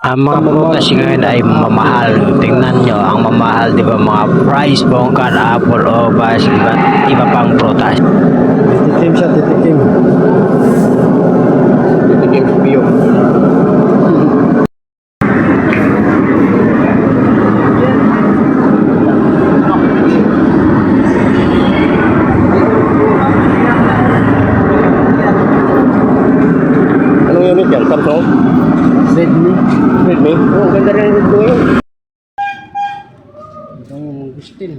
Ang mga prutas ngayon ay mamahal. Tingnan nyo, ang mamahal, di ba, mga price, bongkan, apple, obas, iba pang prutas. Titikim siya, titikim. Titikim piyo. Anong unit yan? Samsung? Redmi. Redmi? Oh, ang ganda rin ito yun. Ang gustin.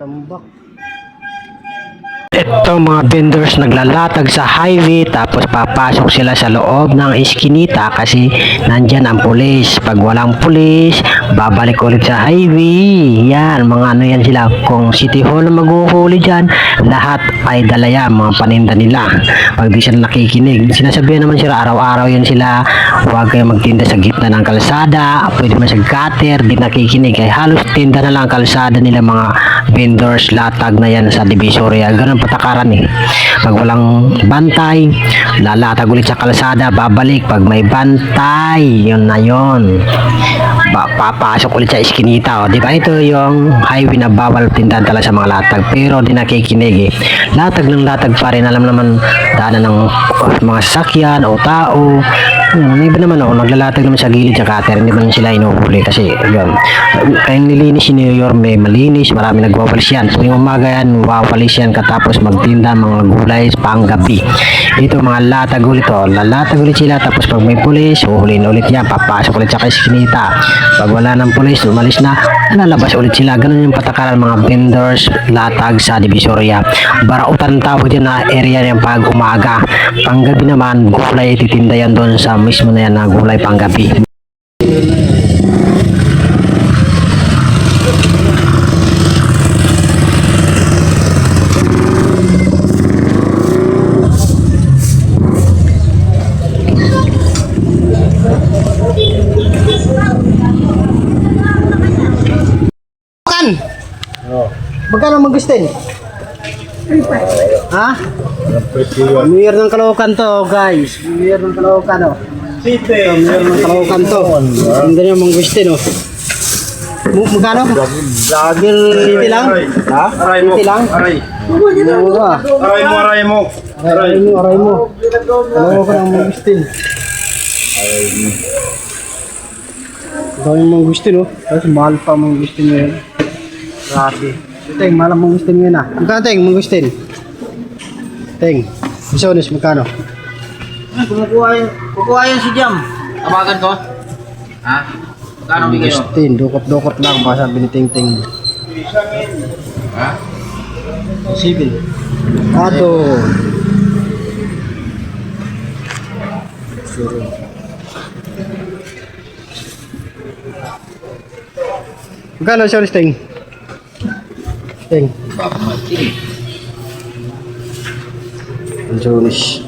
Tambak. Ito mga vendors naglalatag sa highway tapos papasok sila sa loob ng iskinita kasi nandyan ang pulis. Pag walang pulis, babalik ulit sa highway. Yan, mga ano yan sila. Kung City Hall na maghuhuli dyan, lahat ay dala yan, mga paninda nila. Pag di sila nakikinig, sinasabihan naman sila araw-araw yan sila, huwag kayo magtinda sa gitna ng kalsada, pwede man sa gutter, di nakikinig. Kaya halos tinda na lang ang kalsada nila mga vendors, latag na yan sa Divisoria. Ganun patakaran eh. Pag walang bantay, lalatag ulit sa kalsada, babalik. Pag may bantay, yun na yun. Papasok ulit sa iskinita. O, di ba ito yung highway na bawal tindahan talaga sa mga latag. Pero di nakikinig eh. Latag ng latag pa rin. Alam naman daanan ng mga sasakyan o tao. Iba naman ako, naglalatag naman sa gilid sa cutter, hindi man sila inuhuli kasi yun. Kaya nilinis si New York, may malinis, marami nagwawalis yan. Tuwing umaga yan, wawalis yan katapos magtinda mga gulay pang gabi. Ito mga latag ulit o, lalatag ulit sila tapos pag may pulis, uhulin ulit yan, papasok ulit sa iskinita. Pag wala ng pulis, umalis na, lalabas ulit sila. Ganun yung patakaran mga vendors, latag sa Divisoria. Barautan tawag yan na area yan pag umaga. Pang gabi naman, gulay titinda yan doon sa mismo na yan na gulay pang gabi. Magkano mag-gustin? Ha? New Year ng Caloocan to, guys. New Year ng Caloocan, oh. Ito, New Year ng Caloocan to. Ang ganyan mong gustin, oh. Magkano? City lang? Ha? City lang? Aray. Aray mo. Caloocan ang mong gustin. Dami mong gustin, oh. Tapos mahal pa mong gustin ngayon. Grabe. Teng, malam mong gustin ngayon, ah. Magkano, Teng, mong gustin? Teng, Bisones, magkano? Kukuha yan si Jam. Tawagan ko. Ha? Magkano bigay mo? Gustin, dukot-dukot lang, baka sabi ni Ting-Ting. Ha? Sibil. Ato. Sure. Magkano, Bisones, Ting? Ting. Bisones.